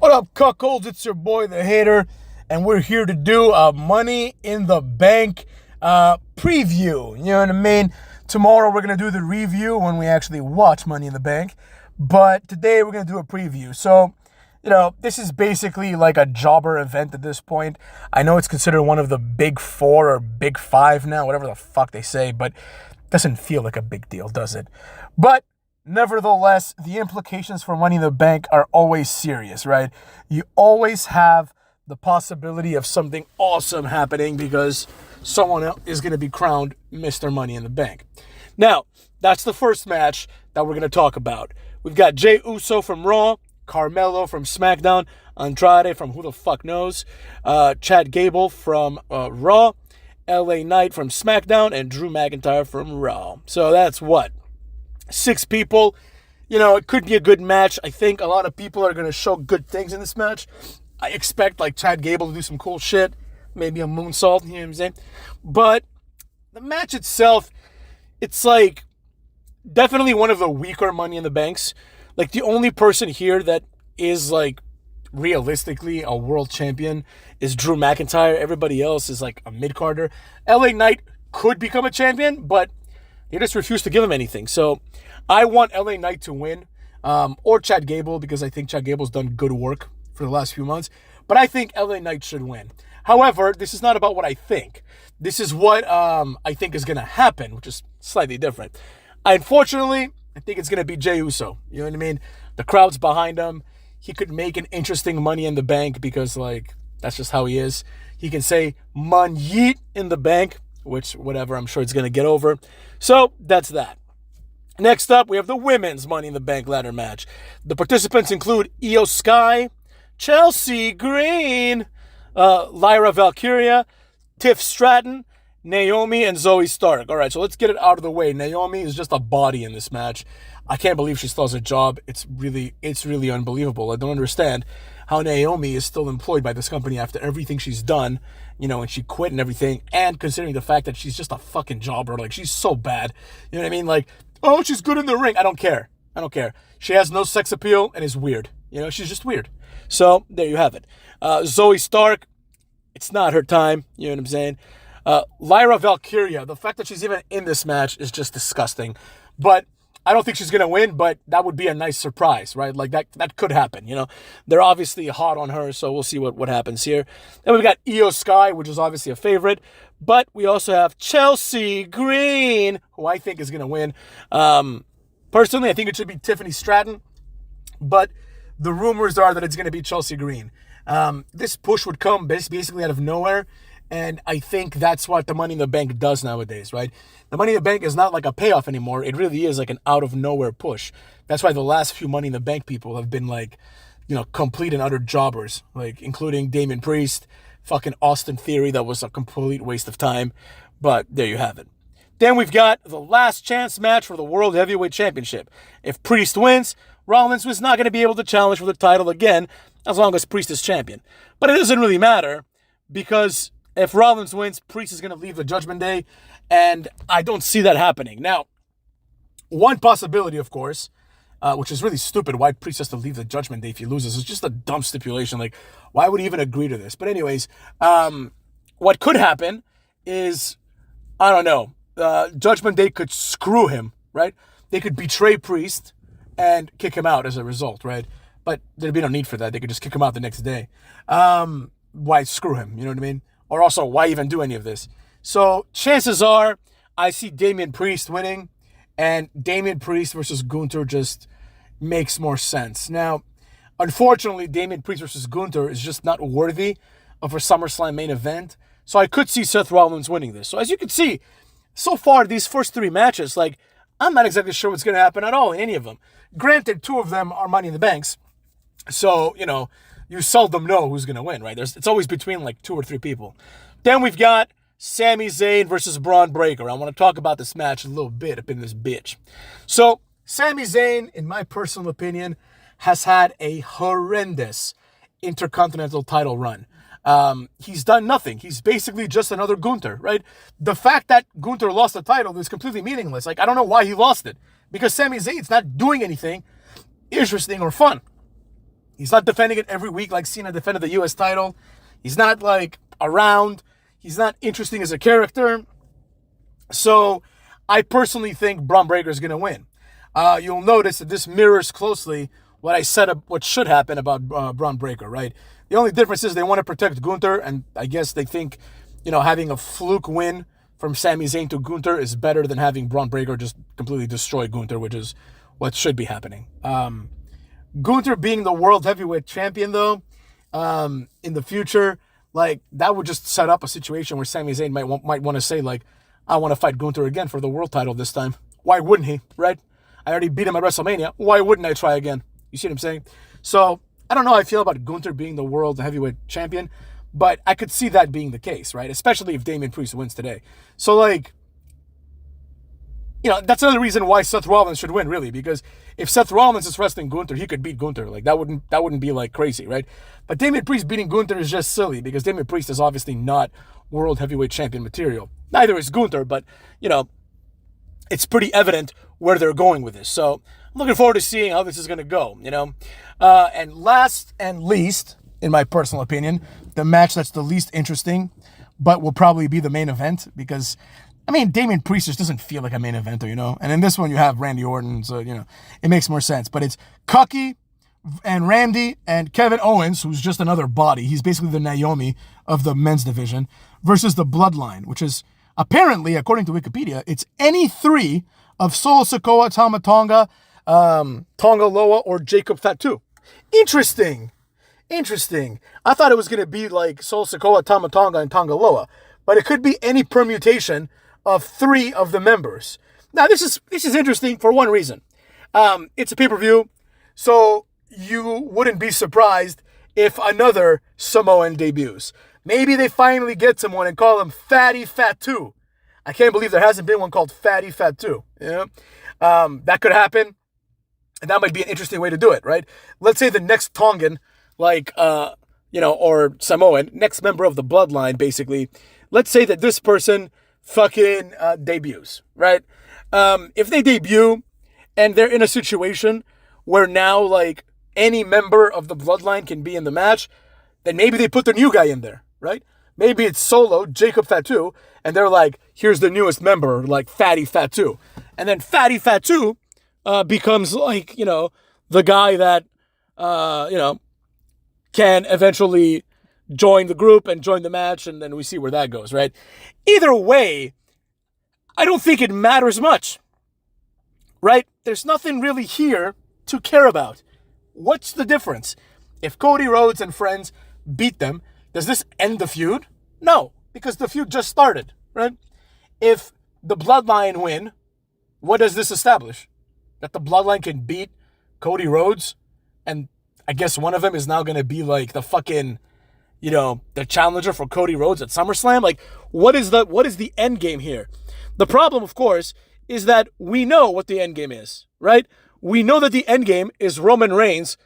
What up, cuckolds? It's your boy, the Hater, and we're here to do a Money in the Bank preview. You know what I mean? Tomorrow we're going to do the review when we actually watch Money in the Bank, but today we're going to do a preview. So, this is basically like a jobber event at this point. I know it's considered one of the big four or big five now, whatever the fuck they say, but it doesn't feel like a big deal, does it? But nevertheless, the implications for Money in the Bank are always serious, right? You always have the possibility of something awesome happening because someone else is going to be crowned Mr. Money in the Bank. Now, that's the first match that we're going to talk about. We've got Jey Uso from Raw, Carmelo from SmackDown, Andrade from who the fuck knows, Chad Gable from Raw, LA Knight from SmackDown, and Drew McIntyre from Raw. So that's what? 6 people. It could be a good match. I think a lot of people are going to show good things in this match. I expect like Chad Gable to do some cool shit. Maybe a moonsault, you know what I'm saying? But the match itself, it's like definitely one of the weaker Money in the Banks. Like the only person here that is like realistically a world champion is Drew McIntyre. Everybody else is like a mid-carder. LA Knight could become a champion, but they just refuse to give him anything. So I want LA Knight to win, or Chad Gable, because I think Chad Gable's done good work for the last few months. But I think LA Knight should win. However, this is not about what I think. This is what I think is going to happen, which is slightly different. Unfortunately, I think it's going to be Jey Uso. You know what I mean? The crowd's behind him. He could make an interesting Money in the Bank because, that's just how he is. He can say, Money in the Bank, which, whatever, I'm sure it's going to get over. So, that's that. Next up, we have the women's Money in the Bank ladder match. The participants include Io Sky, Chelsea Green, Lyra Valkyria, Tiff Stratton, Naomi, and Zoe Stark. All right, so let's get it out of the way. Naomi is just a body in this match. I can't believe she still has a job. It's really unbelievable. I don't understand how Naomi is still employed by this company after everything she's done, and she quit and everything, and considering the fact that she's just a fucking jobber. She's so bad. You know what I mean? Oh, she's good in the ring. I don't care. She has no sex appeal and is weird. She's just weird. So, there you have it. Zoe Stark, it's not her time. You know what I'm saying? Lyra Valkyria, the fact that she's even in this match is just disgusting. But I don't think she's going to win, but that would be a nice surprise, right? That could happen, They're obviously hot on her, so we'll see what happens here. Then we've got Io Sky, which is obviously a favorite. But we also have Chelsea Green, who I think is going to win. Personally, I think it should be Tiffany Stratton. But the rumors are that it's going to be Chelsea Green. This push would come basically out of nowhere. And I think that's what the Money in the Bank does nowadays, right? The Money in the Bank is not like a payoff anymore. It really is like an out-of-nowhere push. That's why the last few Money in the Bank people have been complete and utter jobbers, including Damian Priest, fucking Austin Theory. That was a complete waste of time. But there you have it. Then we've got the last chance match for the World Heavyweight Championship. If Priest wins, Rollins was not going to be able to challenge for the title again as long as Priest is champion. But it doesn't really matter because if Rollins wins, Priest is going to leave the Judgment Day, and I don't see that happening. Now, one possibility, of course, which is really stupid, why Priest has to leave the Judgment Day if he loses. It's just a dumb stipulation. Why would he even agree to this? But anyways, what could happen is, I don't know, Judgment Day could screw him, right? They could betray Priest and kick him out as a result, right? But there'd be no need for that. They could just kick him out the next day. Why screw him? You know what I mean? Or also, why even do any of this? So, chances are, I see Damian Priest winning, and Damian Priest versus Gunther just makes more sense. Now, unfortunately, Damian Priest versus Gunther is just not worthy of a SummerSlam main event, so I could see Seth Rollins winning this. So, as you can see, so far, these first 3 matches, I'm not exactly sure what's going to happen at all in any of them. Granted, 2 of them are Money in the Banks, so, you seldom know who's going to win, right? It's always between 2 or 3 people. Then we've got Sami Zayn versus Braun Breaker. I want to talk about this match a little bit up in this bitch. So, Sami Zayn, in my personal opinion, has had a horrendous Intercontinental title run. He's done nothing. He's basically just another Gunther, right? The fact that Gunther lost the title is completely meaningless. I don't know why he lost it. Because Sami Zayn's not doing anything interesting or fun. He's not defending it every week like Cena defended the U.S. title. He's not, like, around. He's not interesting as a character. So I personally think Braun Breaker is going to win. You'll notice that this mirrors closely what I said, what should happen about Braun Breaker, right? The only difference is they want to protect Gunther, and I guess they think, having a fluke win from Sami Zayn to Gunther is better than having Braun Breaker just completely destroy Gunther, which is what should be happening. Gunther being the world heavyweight champion, though, in the future, like, that would just set up a situation where Sami Zayn might want to say, like, I want to fight Gunther again for the world title this time. Why wouldn't he, right? I already beat him at WrestleMania. Why wouldn't I try again? You see what I'm saying? So, I don't know how I feel about Gunther being the world heavyweight champion, but I could see that being the case, right? Especially if Damian Priest wins today. So, like, that's another reason why Seth Rollins should win, really, because if Seth Rollins is wrestling Gunther, he could beat Gunther. Like, that wouldn't be, like, crazy, right? But Damian Priest beating Gunther is just silly, because Damian Priest is obviously not world heavyweight champion material. Neither is Gunther, but, it's pretty evident where they're going with this. So I'm looking forward to seeing how this is going to go, And last and least, in my personal opinion, the match that's the least interesting, but will probably be the main event, because, Damian Priest just doesn't feel like a main eventer, And in this one, you have Randy Orton, so, it makes more sense. But it's Cucky and Randy and Kevin Owens, who's just another body. He's basically the Naomi of the men's division, versus the Bloodline, which is apparently, according to Wikipedia, it's any three of Solo Sikoa, Tama Tonga, Tonga Loa, or Jacob Fatu. Interesting. I thought it was going to be like Solo Sikoa, Tama Tonga, and Tonga Loa, but it could be any permutation of three of the members. Now, this is interesting for one reason. It's a pay-per-view, so you wouldn't be surprised if another Samoan debuts. Maybe they finally get someone and call him Fatty Fatu. I can't believe there hasn't been one called Fatty Fatu. That could happen, and that might be an interesting way to do it, right? Let's say the next Tongan, or Samoan, next member of the Bloodline, basically. Let's say that this person fucking debuts, right? If they debut and they're in a situation where now, like, any member of the Bloodline can be in the match, then maybe they put the new guy in there, right? Maybe it's Solo, Jacob Fatu, and they're like, here's the newest member, like Fatty Fatu. And then Fatty Fatu becomes, like, the guy that, can eventually join the group and join the match, and then we see where that goes, right? Either way, I don't think it matters much, right? There's nothing really here to care about. What's the difference? If Cody Rhodes and friends beat them, does this end the feud? No, because the feud just started, right? If the Bloodline win, what does this establish? That the Bloodline can beat Cody Rhodes, and I guess one of them is now going to be like the fucking, the challenger for Cody Rhodes at SummerSlam? Like, what is the end game here? The problem, of course, is that we know what the end game is, right? We know that the end game is Roman Reigns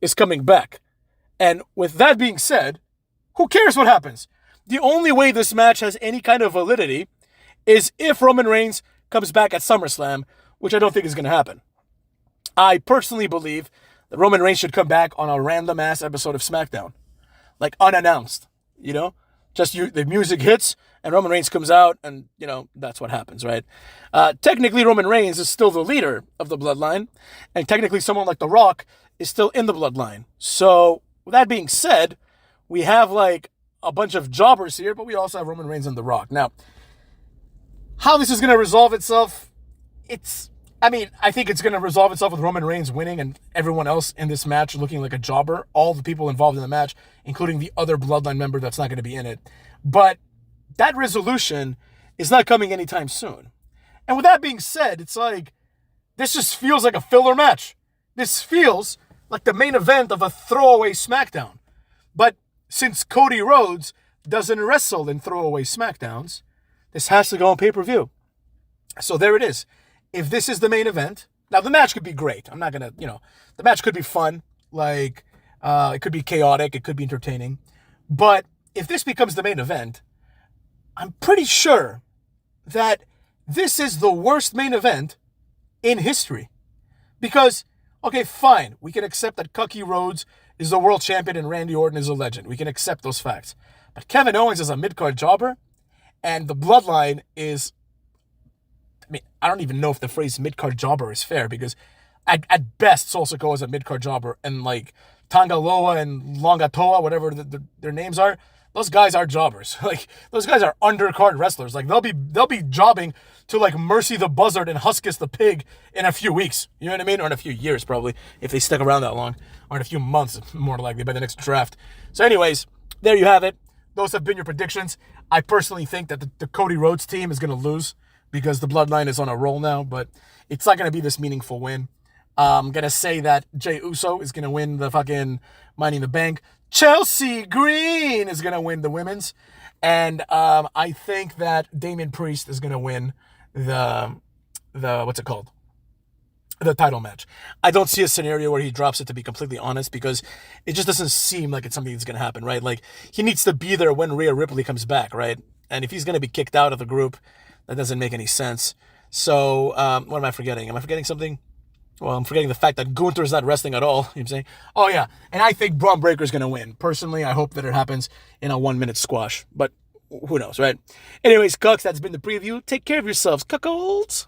is coming back. And with that being said, who cares what happens? The only way this match has any kind of validity is if Roman Reigns comes back at SummerSlam, which I don't think is going to happen. I personally believe that Roman Reigns should come back on a random-ass episode of SmackDown. Like, unannounced, Just the music hits, and Roman Reigns comes out, and, that's what happens, right? Technically, Roman Reigns is still the leader of the Bloodline, and technically someone like The Rock is still in the Bloodline. So, with that being said, we have, like, a bunch of jobbers here, but we also have Roman Reigns and The Rock. Now, how this is going to resolve itself, I think it's going to resolve itself with Roman Reigns winning and everyone else in this match looking like a jobber. All the people involved in the match, including the other Bloodline member that's not going to be in it. But that resolution is not coming anytime soon. And with that being said, it's like, this just feels like a filler match. This feels like the main event of a throwaway SmackDown. But since Cody Rhodes doesn't wrestle in throwaway SmackDowns, this has to go on pay-per-view. So there it is. If this is the main event, now the match could be great. I'm not going to, the match could be fun. Like, it could be chaotic. It could be entertaining. But if this becomes the main event, I'm pretty sure that this is the worst main event in history. Because, Okay, fine. We can accept that Cookie Rhodes is the world champion and Randy Orton is a legend. We can accept those facts. But Kevin Owens is a mid-card jobber, and the Bloodline is... I mean, I don't even know if the phrase mid-card jobber is fair, because at best, Sol Sikoa is a mid-card jobber, and like Tangaloa and Longatoa, whatever their names are, those guys are jobbers. Like, those guys are undercard wrestlers. Like, they'll be jobbing to like Mercy the Buzzard and Huskus the Pig in a few weeks. You know what I mean? Or in a few years, probably, if they stick around that long. Or in a few months, more likely, by the next draft. So anyways, there you have it. Those have been your predictions. I personally think that the Cody Rhodes team is going to lose because the Bloodline is on a roll now, but it's not going to be this meaningful win. I'm going to say that Jey Uso is going to win the fucking Money in the Bank. Chelsea Green is going to win the women's. And I think that Damian Priest is going to win the what's it called? The title match. I don't see a scenario where he drops it, to be completely honest, because it just doesn't seem like it's something that's going to happen, right? Like, he needs to be there when Rhea Ripley comes back, right? And if he's going to be kicked out of the group, that doesn't make any sense. So, what am I forgetting? Am I forgetting something? Well, I'm forgetting the fact that Gunther's not wrestling at all. You know what I'm saying? Oh, yeah. And I think Braun Breaker's going to win. Personally, I hope that it happens in a 1-minute squash. But who knows, right? Anyways, Cucks, that's been the preview. Take care of yourselves, cuckolds.